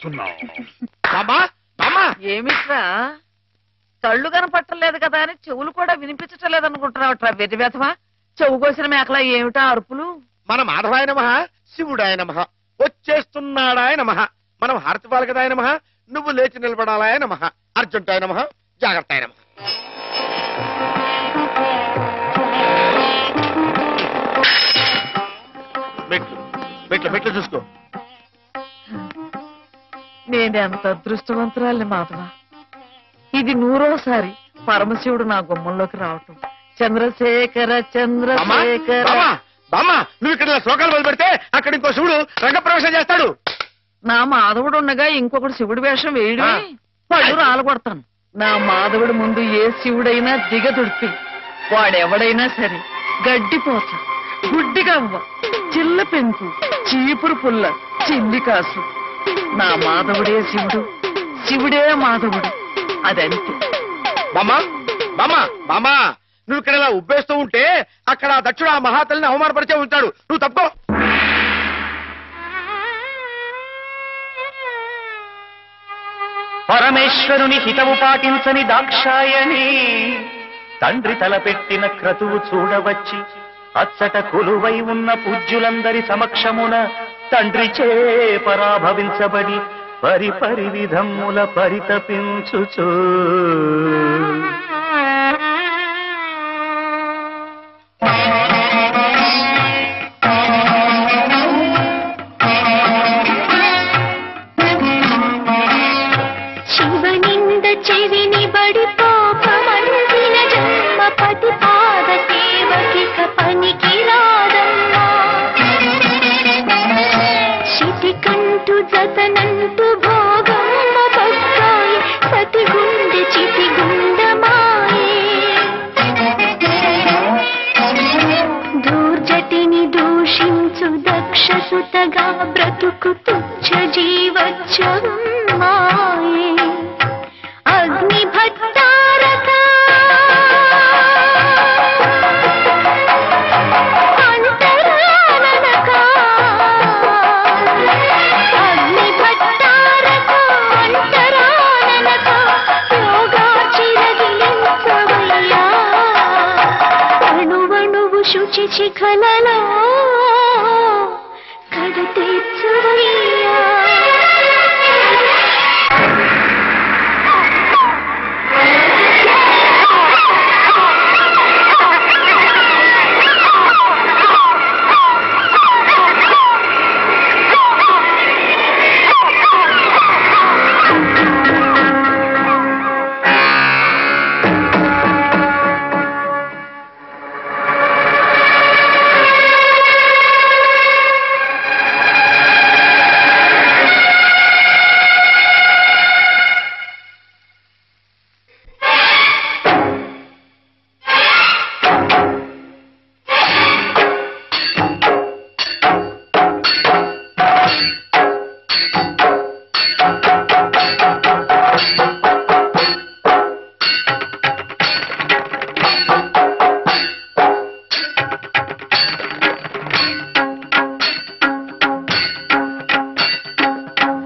చేస్తున్నావు? ఏమిట్రా కళ్ళు కనపట్టలేదు కదా అని చెవులు కూడా వినిపించటం లేదనుకుంటున్నావుట్రా వెర్రి వెధవా? చెవు కోసిన మేకలా ఏమిటా అరుపులు? మన మాధవాయ నమః, శివుడాయ నమః, వచ్చేస్తున్నాడాయ నమః, మనం హారతి పాలకదాయ నమః, నువ్వు లేచి నిలబడాలాయ నమః, అర్జుంటాయ నమః, జాగ్రత్తాయ నమః. మెట్లు మెట్లు మెట్లు చూసుకో. నేనెంత అదృష్టవంతురాలి మాధవ. ఇది 100వ సారి పరమశివుడు నా గుమ్మంలోకి రావటం. చంద్రశేఖర చంద్రశేఖర. నువ్వు ఇక్కడ శ్లోకాలు మొదలు పెడితే అక్కడ ఇంకో శివుడు రంగప్రవేశం చేస్తాడు. నా మాధవుడు ఉండగా ఇంకొకటి శివుడి వేషం వేయడమే పళ్ళు రాలగొడతాను. నా మాధవుడి ముందు ఏ శివుడైనా దిగదుడిపి వాడెవడైనా సరే గడ్డిపోచ, గుడ్డిగవ్వ, చిల్ల పెంకు, చీపురు పుల్ల, చిల్లి కాసు. నా మాధవుడే శివుడు, శివుడే మాధవుడు. అదంతే. బామ్మా బామ్మా బామ్మా, నువ్వు ఇక్కడ ఇలా ఉబ్బేస్తూ ఉంటే అక్కడ దక్షుడు ఆ మహాతల్లిని అవమానపరిచే ఉంటాడు. నువ్వు తప్పుకో. పరమేశ్వరుని హితవు పాటించని దాక్షాయణి తండ్రి తలపెట్టిన క్రతువు చూడవచ్చి అచ్చట కొలువై ఉన్న పూజ్యులందరి సమక్షమున తండ్రి చే పరాభవించబడి పరిపరి విధముల పరితపించుచు శివనింద చెవిని బడి పాపమందిన జన్మ పతి పాద సేవకిక పనికి రాదమ్మా. శితికంటు జతనంటు భోగమ్మ బక్కాయి సతి గుండె చితి గుండమాయే. దూర్జటిని దూషించు దక్షసుతగా బ్రతుకు తుచ్చ జీవచ్చమ్మాయే. అగ్ని భట్టారక అంతరాననక, అగ్ని భట్టారక అంతరాననక యోగాచిరగిలించవయ్యా. అణువణువు శుచి శిఖలలో కడతీర్చవయ్యా.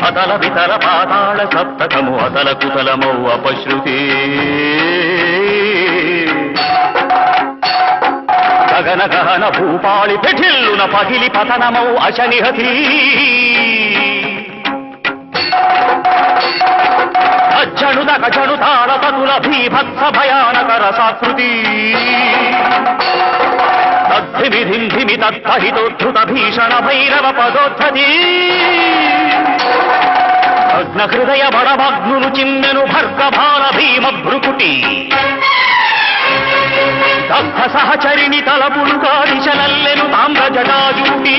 అతల వితల పాతాళ సప్తకము అతల కుతలమౌ అపశ్రుతి గగన గహన భూపాళి పిఠిల్లున పగిలి పతనమౌ అశనిహతి. అజ్జణుదక జణుతాళ తతుల భీభత్స భయానక రసాకృతి. తద్ధిమిధింధిమి తత్పహితోద్ధృత భీషణ భైరవ పదోద్ధతి. అగ్న హృదయ బడభగ్నులు చిమ్మెను భర్గభాల భీమ భృకుటి. దగ్ధ సహచరిణి తలపులు కాదిశలల్లెను తామ్ర జటాజూటి.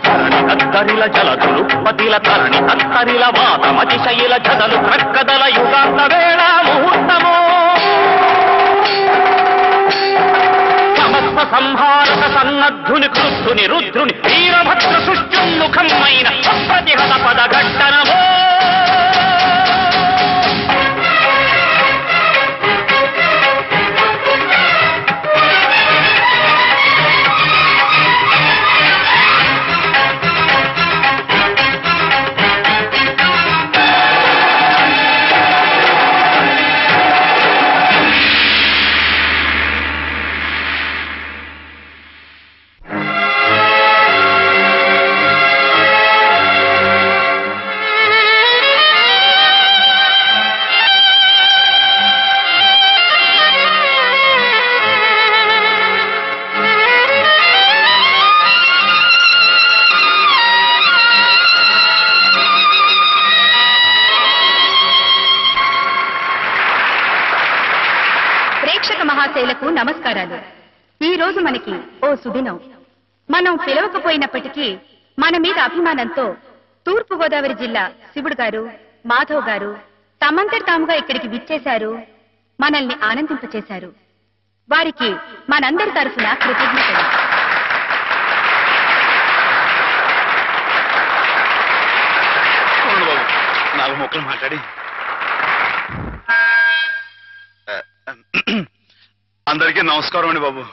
ధరణి కత్తరిల జలధులు పతిల తరణి కత్తరిల వాతమతిశయిల జదలు ప్రక్కదల యుగాంత వేళ ముహూర్తమో. సమస్త సంహారక సన్నద్ధుని క్రుద్ధుని రుద్రుని వీరభద్ర సుష్యున్ముఖమైన అప్రతిహత పదఘట్టనమో. నమస్కారాలు. ఈ రోజు మనకి ఓ సుదినం. మనం పిలవకపోయినప్పటికీ మన మీద అభిమానంతో తూర్పు గోదావరి జిల్లా శివుడు గారు, మాధవ్ గారు తమంతటి తాముగా ఇక్కడికి విచ్చేశారు, మనల్ని ఆనందింపచేశారు. వారికి మనందరి తరఫున కృతజ్ఞతలు. నాలుగు మొక్కలు మాట్లాడి అందరికీ నమస్కారం అండి బాబు.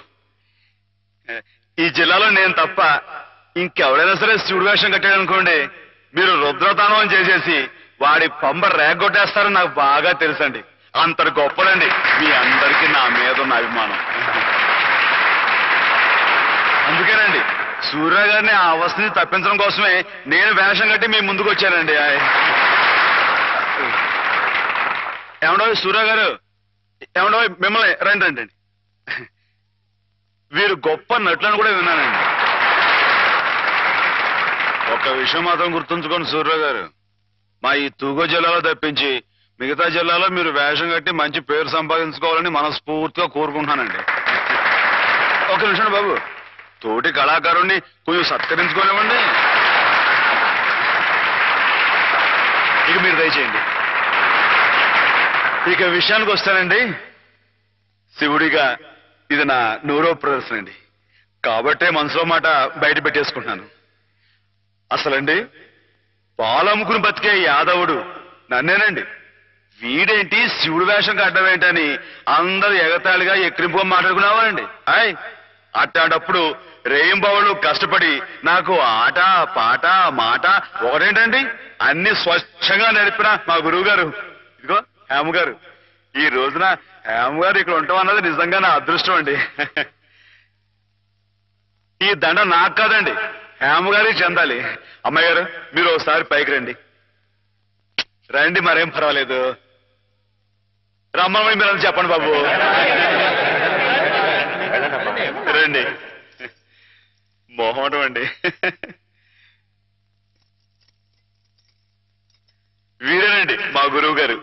ఈ జిల్లాలో నేను తప్ప ఇంకెవడైనా సరే శివుడు వేషం కట్టాడు అనుకోండి, మీరు రుద్రతానం చేసేసి వాడి పంబ రేగొట్టేస్తారని నాకు బాగా తెలుసండి. అంత గొప్పదండి మీ అందరికీ నా మీద ఉన్న అభిమానం. అందుకేనండి సూర్య గారిని ఆ అవస్థని తప్పించడం కోసమే నేను వేషం కట్టి మీ ముందుకు వచ్చానండి. ఏమండో సూర్య గారు, ఏమండో మిమ్మల్ని రండి రండి. వీరు గొప్ప నటులను కూడా విన్నానండి. ఒక విషయం మాత్రం గుర్తుంచుకోండి సూర్య గారు, మా ఈ తూగో జిల్లాలో తప్పించి మిగతా జిల్లాలో మీరు వేషం కట్టి మంచి పేరు సంపాదించుకోవాలని మనస్ఫూర్తిగా కోరుకుంటున్నానండి. ఒక నిమిషం బాబు, తోటి కళాకారుణ్ణి కొంచెం సత్కరించుకోలేమండి. ఇక మీరు దయచేయండి. ఇక విషయానికి వస్తానండి, శివుడిగా ఇది నా 100వ ప్రదర్శన అండి. కాబట్టే మనసులో మాట బయట పెట్టేసుకుంటున్నాను. అసలండి పాలమ్ముకుని బతికే యాదవుడు నన్నేనండి. వీడేంటి శివుడు వేషం కట్టవేంటని అందరూ ఎగతాళిగా ఎక్కిరింపుగా మాట్లాడుకున్నావారండి. అట్లాంటప్పుడు రేయింబవళ్ళు కష్టపడి నాకు ఆట పాట మాట ఒకటేంటండి అన్ని స్వచ్ఛంగా నేర్పిన మా గురువు గారు, ఇదిగో హేమ గారు. ఈ రోజున హేమ గారు ఇక్కడ ఉంటాం అన్నది నిజంగా నా అదృష్టం అండి. ఈ దండ నాకు కాదండి, హేమ గారికి చెందాలి. అమ్మాయి గారు మీరు ఒకసారి పైకి రండి. రండి, మరేం పర్వాలేదు. రమ్మని మీరు చెప్పండి బాబు. రండి. మొహమాటం అండి. వీరేనండి మా గురువు గారు.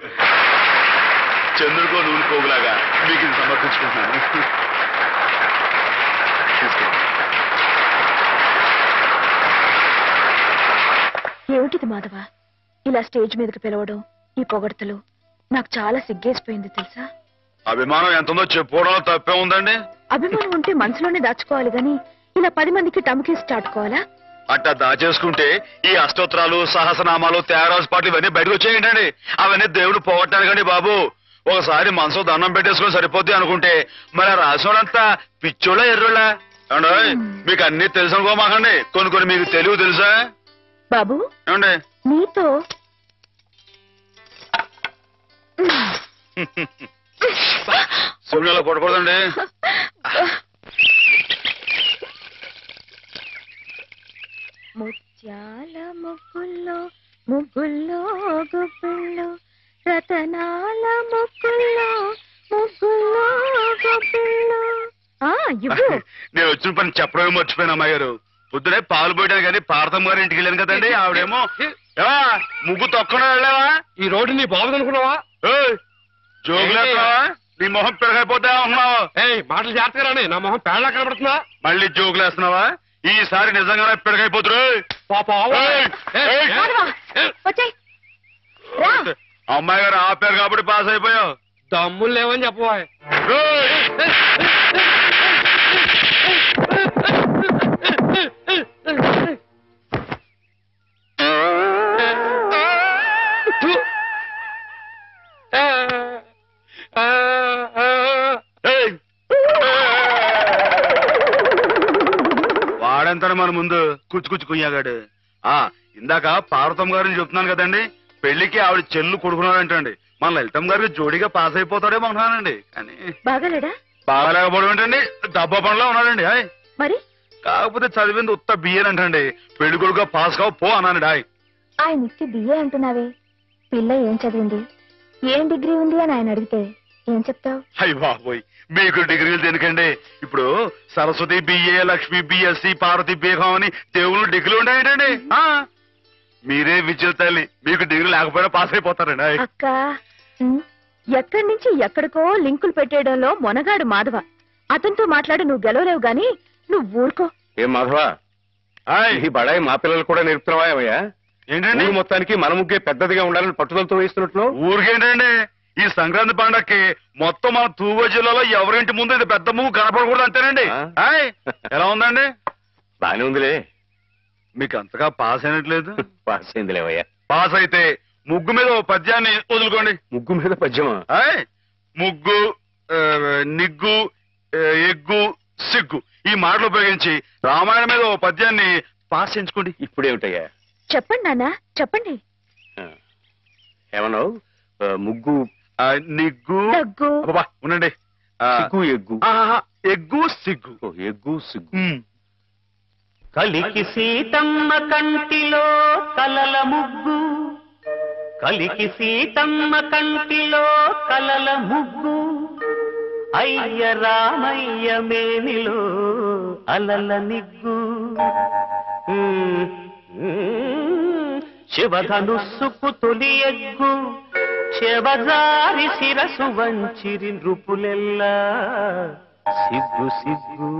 చంద్రుడికో నూనె పోగులాగా మీకు ఇది సమర్పించుకుంటున్నాను. ఏమిటిది మాధవ, ఇలా స్టేజ్ మీదకి పిలవడం, ఈ పొగడతలు నాకు చాలా సిగ్గేసిపోయింది తెలుసా. అభిమానం ఎంతుందో చెప్పుకోవడంలో తప్పే ఉందండి. అభిమానం ఉంటే మనసులోనే దాచుకోవాలి గాని ఇలా 10 మందికి టముకేసి చాటుకోవాలా? అట్టా దాచేసుకుంటే ఈ అష్టోత్తరాలు సహస్రనామాలు త్యాగరాజు పాటలు ఇవన్నీ బయటకు వచ్చేయండి. అవన్నీ దేవుడు పోగొట్టారు కానీ బాబు, ఒకసారి మనసు దండం పెట్టేసుకుని సరిపోద్ది అనుకుంటే మరి రాసోడంతా పిచ్చోళ్ళ ఎర్రోళ్ళ ఏమండి. మీకు అన్ని తెలుసు అనుకోమాకండి, కొన్ని మీకు తెలివి తెలుసా బాబు? ఏమండి నీతో సూర్యులో కొట్టకూడదండి. ముత్యాల ముగ్గుల్లో ముగ్గుల్లో గుబ్బిళ్ళు, రతనాల ముగ్గుల్లో ముగ్గుల్లో గుబ్బిళ్ళు. నేను వచ్చిన పని చెప్పడమే మర్చిపోయాను అమ్మాయి గారు. పొద్దునే పాలు పోయడానికి కానీ పార్థం గారి ఇంటికి వెళ్ళాను కదండి. ఆవిడేమో ముగ్గు తొక్కడా వెళ్ళావా? ఈ రోడ్డు నీ బాబు అనుకున్నావా? జోగులేస్తున్నావా? నీ మొహం పెరగైపోతే ఉన్నావు. మాటలు జాగ్రత్తగా రాని, నా మొహం పేడలా కనబడుతుందా? మళ్ళీ జోగులేస్తున్నావా? ఈసారి నిజంగానే పెరగైపోతురు. అమ్మాయి గారు ఆపారు కాబట్టి పాస్ అయిపోయావు. దమ్ములు లేవని చెప్పవా? వాడంతాడు మన ముందు కుచ్చి కుయ్యాగాడు. ఇందాక పార్వతమ్మ గారిని చెప్తున్నాను కదండి, పెళ్లికి ఆవిడ చెల్లు కొడుకున్నాడంటండి. మన లలితమ్మ గారికి జోడీగా పాస్ అయిపోతాడేమో అనుకున్నానండి. కానీ బాగాలేడా? బాగాలేకపోవడం ఏంటండి, దెబ్బ పనిలో ఉన్నాడండి. మరి కాకపోతే చదివింది ఉత్త బియ్యని అంటండి. పెళ్లి కొడుకుగా పాస్ కావు పో అన్నాడు. ఆయన ఇచ్చి బిఏ అంటున్నావే, పిల్ల ఏం చదివింది, ఏం డిగ్రీ ఉంది అని ఆయన అడిగితే ఏం చెప్తావు? అయ్య బాబోయ్, మీకు డిగ్రీలు దేనికండి? ఇప్పుడు Saraswati BA, Lakshmi BSc, Parvati BCom అని దేవుళ్ళు డిగ్రీలు ఉంటాయండి. మీరే విద్యుత్ తల్లి, మీకు డిగ్రీ లేకపోయినా పాస్ అయిపోతారండి. అక్క, ఎక్కడి నుంచి ఎక్కడికో లింకులు పెట్టేయడంలో మొనగాడు మాధవ. అతనితో మాట్లాడి నువ్వు గెలవలేవు గాని నువ్వు ఊరుకో. ఏం మాధవా, ఈ బడాయి మా పిల్లలు కూడా నేర్పుతున్నావా ఏమయ్యా? ఏంటండి ఊరు మొత్తానికి మన ముగ్గే పెద్దదిగా ఉండాలని పట్టుదలతో వేస్తున్నట్లు. ఊరికేంటండి ఈ సంక్రాంతి పండక్కి మొత్తం మన తూగో జిల్లాలో ఎవరింటి ముందు ఇది పెద్ద ముగ్గు కనపడకూడదు అంతేనండి. ఎలా ఉందండి? బానే ఉందిలే. మీకు అంతగా పాస్ అయినట్లేదు. పాస్ అయిందిలేవయ్యా. పాస్ అయితే ముగ్గు మీద ఓ పద్యాన్ని వదులుకోండి. ముగ్గు మీద పద్యమా? ముగ్గు, నిగ్గు, ఎగ్గు, సిగ్గు ఈ మాటలు ఉపయోగించి రామాయణం మీద ఓ పద్యాన్ని పాస్ చేయించుకోండి. ఇప్పుడేమిటయ్యా? చెప్పండి నాన్న, చెప్పండి. ఏమన్నావు? ముగ్గు, నిగ్గు, దగ్గు, అబ్బబ్బా, ఉండండి. సిగ్గు, ఎగ్గు. ఎగ్గు, సిగ్గు. ఎగ్గు, సిగ్గు. కలికి సీతమ్మ కంటిలో కలల ముగ్గు, కలికి సీతమ్మ కంటిలో కలల ముగ్గు, అయ్య రామయ్య మేనిలో అలల నిగ్గు, శివధనుస్సుకు తొలి ఎగ్గు, శివజారి శిరసు వంచిరి నృపులెల్లా సిగ్గు సిగ్గు.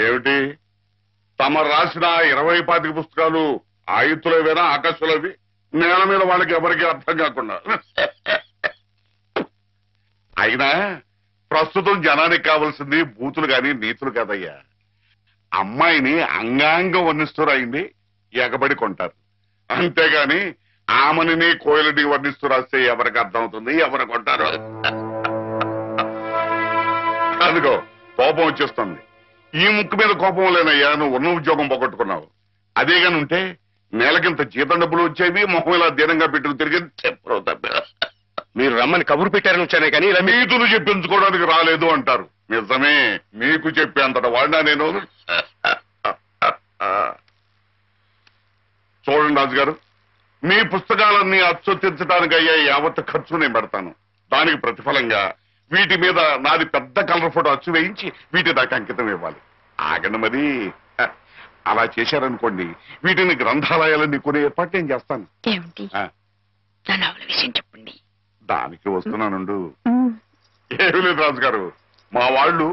ఏమిటి తమ రాసిన 20-25 పుస్తకాలు ఆయుత్తులవేనా, ఆకాశంలోవి? నేల మీద వాళ్ళకి ఎవరికి అర్థం కాకుండా. అయినా ప్రస్తుతం జనానికి కావాల్సింది బూతులు గాని నీతులు కాదయ్యా. అమ్మాయిని అంగాంగం వర్ణిస్తూ రాయింది ఎగబడి కొంటారు, అంతేగాని ఆమెని కోయిలని వర్ణిస్తూ రాస్తే ఎవరికి అర్థం అవుతుంది, ఎవరు కొంటారు? అదిగో కోపం వచ్చేస్తుంది. ఈ ముక్కు మీద కోపం లేనయ్యా, నువ్వు ఉన్న ఉద్యోగం పోగొట్టుకున్నావు. అదేగాని ఉంటే నెలకింత జీతం డబ్బులు వచ్చేవి, మొహం ఇలా దీనంగా పెట్టుకు తిరిగి చెప్పరు తప్ప. మీరు రమ్మని కబురు పెట్టారని వచ్చానే కానీ ఇలా నీతులు చెప్పించుకోవడానికి రాలేదు అంటారు. నిజమే, మీకు చెప్పేంతట వాడినా నేను. చూడండి రాజు గారు, మీ పుస్తకాలన్నీ అచ్చొత్తించడానికి అయ్యే యావత్ ఖర్చు నేను పెడతాను. దానికి ప్రతిఫలంగా వీటి మీద నాది పెద్ద కలర్ ఫోటో అచ్చు వేయించి వీటి దాకా అంకితం ఇవ్వాలి. ఆగండి మరి. అలా చేశారనుకోండి, వీటిని గ్రంథాలయాలన్నీ కొనే ఏర్పాటు నేను చేస్తాను. విషయం చెప్పండి. దానికి వస్తున్నానుండు. ఏమీ లేదు రాజు గారు, మా వాళ్ళు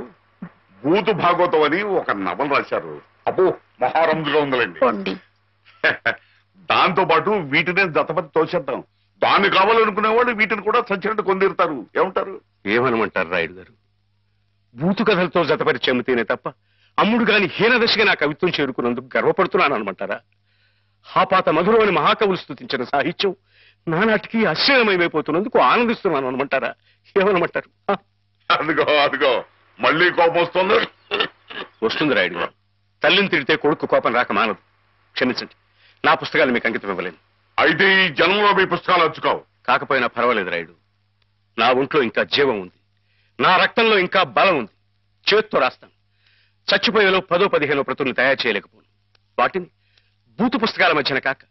భూతు భాగవతం అని ఒక నవల రాశారు. అబ్బో మహారంజుగా ఉందిలేండి. దాంతో పాటు వీటినే జతపతి తోసేద్దాం. దాన్ని కావాలనుకునే వాళ్ళు వీటిని కూడా సచ్చినట్టు కొందిరుతారు. ఏమంటారు? ఏమనమంటారు రాయుడు గారు? బూతు కథలతో జతపరిచి అమ్మితేనే తప్ప అమ్ముడు గాని హీనదశగా నా కవిత్వం చేరుకున్నందుకు గర్వపడుతున్నాను అనమంటారా? హాపాత మధురమని మహాకవులు స్తుతించిన సాహిత్యం నానాటికి అశ్లీలమైపోతున్నందుకు ఆనందిస్తున్నాను అనమంటారా? ఏమనమంటారు? అదిగో అదిగో మళ్ళీ కోపం వస్తుంది. వస్తుంది రాయుడు గారు. తల్లిని తిడితే కొడుకు కోపం రాక మానదు. క్షమించండి, నా పుస్తకాలు మీకు అంకితం ఇవ్వలేను. అయితే ఈ జన్మలో మీ పుస్తకాలు అచ్చుకోవు. కాకపోయినా పర్వాలేదు రాయుడు. నా ఒంట్లో ఇంకా జీవం ఉంది, నా రక్తంలో ఇంకా బలం ఉంది. చేత్తో రాస్తాను. చచ్చిపోయేలో 10-15 ప్రతుల్ని తయారు చేయలేకపోను. వాటిని బూతు పుస్తకాల మధ్యన కాక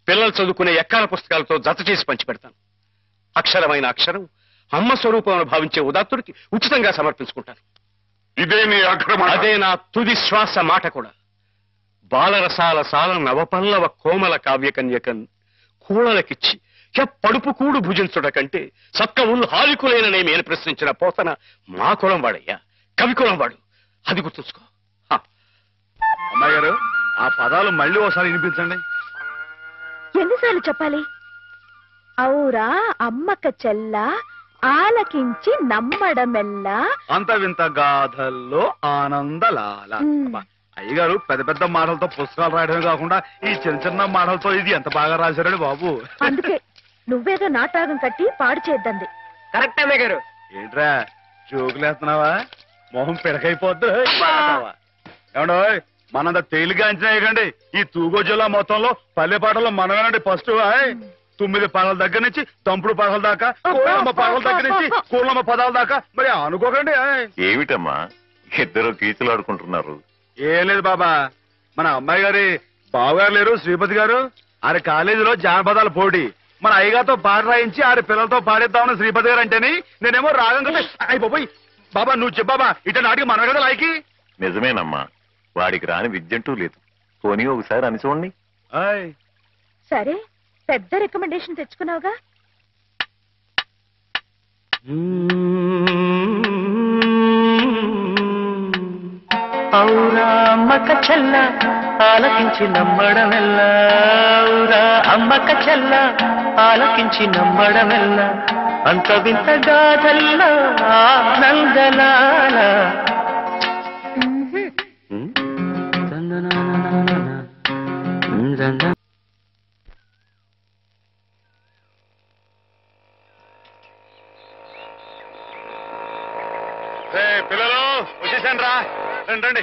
పిల్లలు చదువుకునే ఎక్కాల పుస్తకాలతో జత చేసి పంచిపెడతాను. అక్షరమైన అక్షరం అమ్మ స్వరూపం భావించే ఉదాత్తుడికి ఉచితంగా సమర్పించుకుంటాను. ఇదే నీ అక్రమ. అదే నా తుది శ్వాస మాట కూడా. బాలరసాల సాల నవపల్లవ కోమల కావ్యకన్యకన్ కూడలకిచ్చి పడుపు కూడు భుజించుట కంటే సక్కవులు హాలికులేననేమి అని ప్రశ్నించిన పోతన మా కులం వాడయ్యా, కవి కులం వాడు. అది గుర్తుంచుకో. అమ్మాయి గారు, ఆ పదాలు మళ్ళీ ఒకసారి వినిపించండి. ఎన్నిసార్లు చెప్పాలి? ఔరా అమ్మక చెల్ల ఆలకించి నమ్మడమెల్లా అంత వింత గాథల్లో ఆనందలాల. అయ్యగారు పెద్ద పెద్ద మాటలతో పుస్తకాలు రాయడమే కాకుండా ఈ చిన్న చిన్న మాటలతో ఇది ఎంత బాగా రాశారండి బాబు. అందుకే నువ్వేదో నాటకం కట్టి పాడు చేద్దంది. కరెక్ట్ అమ్మాయి గారు. ఏంట్రా జోకులేస్తున్నావా? మొహం పిడకైపోద్దు. ఏమండో మనంత తేలిగా అంచనా వేయకండి. ఈ తూగో జిల్లా మొత్తంలో పల్లె పాటల్లో మనమేనండి ఫస్ట్. 9 పాటల దగ్గర నుంచి తంపుడు పాటల దాకా, కోళ్ళమ్మ పాటల దగ్గర నుంచి కోళ్ళమ్మ పదాల దాకా. మరి అనుకోకండి. ఏమిటమ్మా ఇద్దరు కీచులు ఆడుకుంటున్నారు? ఏం లేదు బాబా, మన అమ్మాయి గారి బావగారు లేరు శ్రీపతి గారు, ఆరి కాలేజీలో జానపదాల పోటీ. మన అయ్యగారితో పాట రాయించి ఆరి పిల్లలతో పాడేద్దామని శ్రీపతి గారు అంటేని నేనేమో రాగం కదా అయిపోయి. బాబా నువ్వు చెప్పాబా, ఇట నాటికి మన కదా లాయకి. నిజమేనమ్మా, వాడికి రాని విద్యంటూ లేదు. పోనీ ఒకసారి అని చూడండి. సరే, పెద్ద రికమెండేషన్ తెచ్చుకున్నావుగా. ఔరా అమ్మక చెల్ల ఆలకించి నమ్మడమెల్ల ఔరా అమ్మక చెల్ల ఆలకించి నమ్మడమెల్ల అంత వింత గాథల్ల ఆనందలాల పిల్లలు వచ్చేసాను రా రండి రండి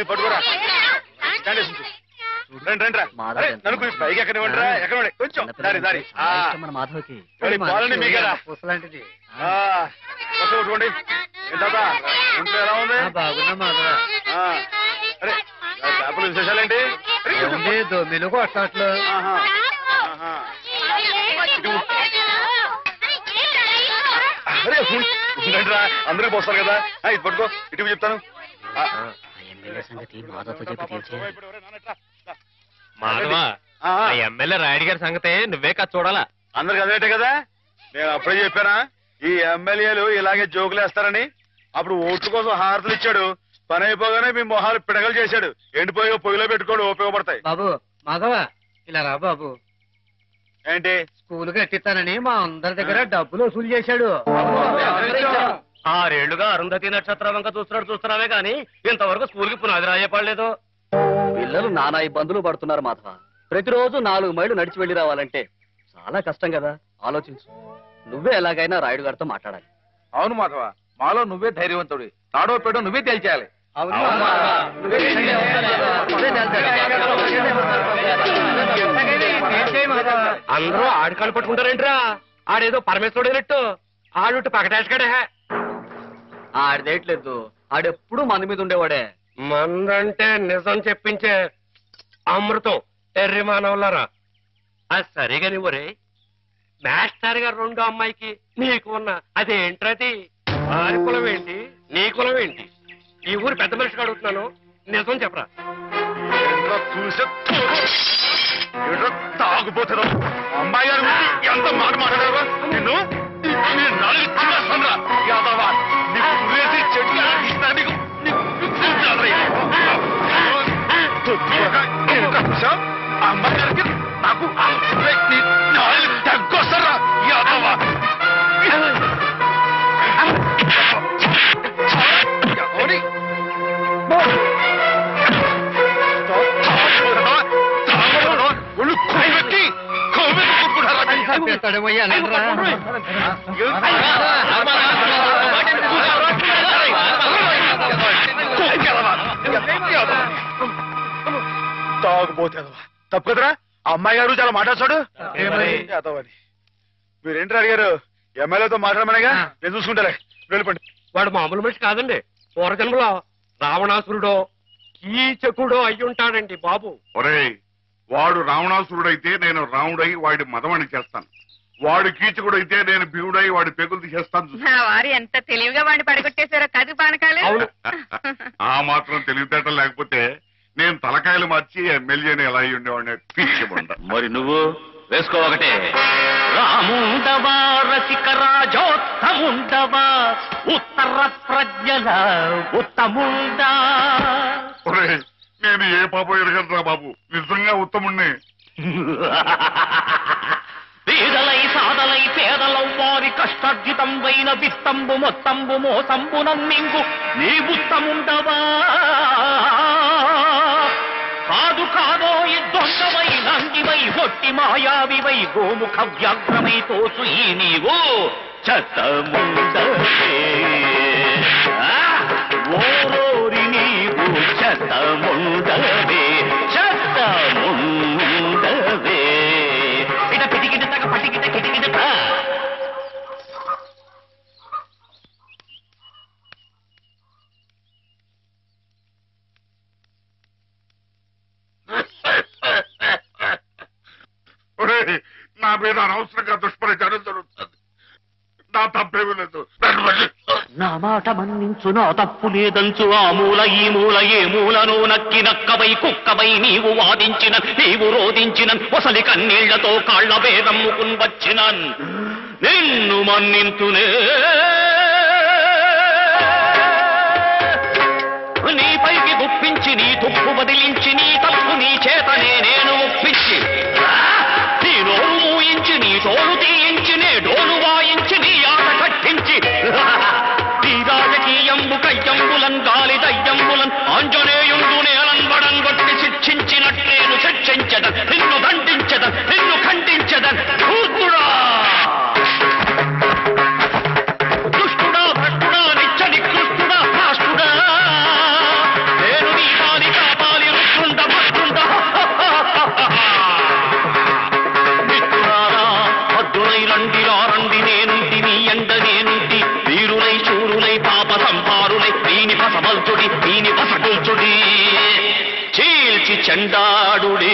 పట్టుకోరా రండి రండి రా నన్ను పైకి ఎక్కనివ్వండి రా ఎక్కనివ్వండి కొంచెం దారి దారి మాధవకి పాలని మీకేరా కొట్టుకోండి ఏంటా ఇంట్లో ఎలా ఉంది బాగున్నా మాధవ అరే చేపల విశేషాలేంటి మెలుగు అట్లా అరే ఉండండి రా అందరికి పోస్తారు కదా ఇది పట్టుకో ఇటు చెప్తాను సంగతి మాధవతో చెప్పి తెలిసే మాధవ ఎమ్మెల్యే రాయుడు గారి సంగతే నువ్వే కదా చూడాలా అందరికి అదేటే కదా నేను అప్పుడే చెప్పానా ఈ ఎమ్మెల్యేలు ఇలాగే జోకులేస్తారని అప్పుడు ఓట్ల కోసం హారతులు ఇచ్చాడు పని అయిపోగానే మీ మొహాలు పిడగలు చేశాడు ఎండిపోయి పొయ్యిలో పెట్టుకోడు ఉపయోగపడతాయి బాబు మాధవ ఇలా రా బాబు ఏంటి స్కూల్ కట్టిస్తానని మా అందరి దగ్గర డబ్బులు వసూలు చేశాడు 6 ఏళ్లుగా అరుంధతి నక్షత్రం వంక చూస్తున్నావే కానీ ఇంతవరకు స్కూల్ కి పునాది రాయపడలేదు. పిల్లలు నానా ఇబ్బందులు పడుతున్నారు మాధవ. ప్రతిరోజు 4 మైళ్ళు నడిచి వెళ్లి రావాలంటే చాలా కష్టం కదా. ఆలోచించు. నువ్వే ఎలాగైనా రాయుడు గారితో మాట్లాడాలి. అవును మాధవ, మాలో నువ్వే ధైర్యవంతుడి. తాడో పేడో నువ్వే తేల్చేయాలి. అందరూ ఆడికాళ్ళు పట్టుకుంటారేంట్రా? ఆడేదో పరమేశ్వరుడైనట్టు ఆడుట్టు పకటేసుకడే. ఆడిదేట్లేదు, ఆడెప్పుడు మన మీద ఉండేవాడే. మందంటే నిజం చెప్పించే అమృతం ఎర్రి మానవులారా. అది సరిగాని ఒరే, మాస్టర్ గారు 2వ అమ్మాయికి నీకు ఉన్న అదేంట్రది? ఆరి కులం ఏంటి, నీ కులం ఏంటి? ఈ ఊరు పెద్ద మనిషికి అడుగుతున్నాను, నిజం చెప్పరా. తాగుపోతారు అమ్మాయి గారు ఎంత మాట మాట్లాడారు నిన్ను అమ్మాయి గారికి నాకు తగ్గొస్తారా యాదవా. తాగుపోతే తప్పు కదరా. అమ్మాయి గారు చాలా మాట్లాడతాడు. మీరేంటి అడిగారు? ఎమ్మెల్యేతో మాట్లాడమనేగా, నేను చూసుకుంటారే. వెళ్ళిపోండి. వాడు మామూలు మనిషి కాదండి. పూర్వజన్మలో రావణాసురుడో కీచకుడో అయ్యుంటాడండి బాబు. ఒరేయ్, వాడు రావణాసురుడైతే నేను రాముడై వాడి మదమని చేస్తాను. వాడు కీచకుడైతే నేను భీముడై వాడి పెగులు తీసేస్తాను. వారు ఎంత తెలివిగా వాడిని పడగొట్టేశారో కదు పానకాలు. ఆ మాత్రం తెలివితేటలు లేకపోతే నేను తలకాయలు మార్చి ఎమ్మెల్యేని ఎలా అయ్యి ఉండేవాడిని పిచ్చిబండ. మరి నువ్వు వేసుకో ఒకటే. రాముండవా రసిక రాజోత్తముండవా ఉత్తర ప్రజ్ఞల ఉత్తముండా. ఒరేయ్, నేను ఏ పాపం ఎరగట్రా బాబు, నిజంగా ఉత్తముణ్ణి. పేదలై సాదలై పేదలౌ వారి కష్టార్జితంబైన విత్తంబు మొత్తంబు మోసంబు నమ్మింగు నీ ఉత్తముండవా. కాదు కాదో దొంగవై నందివై ఒట్టి మాయావివై గోముఖ వ్యాఘ్రమై తోసు ఈ నీవు చెత్తముండవే. ఓరోరి నీవు చెత్తముండవే, చెత్తముండవే. ఇట పిటికిట తగ పటికిట కిటికిట. నా మీద అనవసరంగా దుష్ప్రచారం జరుగుతుంది. నా తప్పేమీ లేదు. నా మాట మన్నించు, నా తప్పు లేదంచు. ఆ మూల ఈ మూల ఏ మూలను నక్కి నక్కవై కుక్కవై నీవు వాదించిన నీవు రోధించిన ఒసలి కన్నీళ్లతో కాళ్ల వేదమ్ముకుని వచ్చిన నిన్ను మన్నింతునే. నీ తుప్పు బదిలించి నీ తప్పు నీ చేతనే నేను ఒప్పించి నీ నోరు మూయించి నీ తోలు తీయించి నే డోలు వాయించి నీ ఆట కట్టించి నీ రాజకీయంబు కయ్యంబులన్ గాలి దయ్యంబులన్ ఆంజనేయుండు నేలంబడం కొట్టి శిక్షించినట్లేను శిక్షించదన్ నిన్ను దండించదన్ నిన్ను ఖండించదన్ ధూర్తుడా దుష్టుడా భ్రష్టుడా నిత్య నికృష్టుడా రాష్ట్రుడా నేను నీ పాలి కాపాలి రుష్టుండ భక్తుండ మిత్రులారా భద్రులై రండిరా రండి నేనుంటి నీ ఎండ నేనుంటి వీరులై శూరులై పాప సంహారులై దీని పసమల్చుడి దీని పసగుల్చుడి చీల్చి చెండాడుడి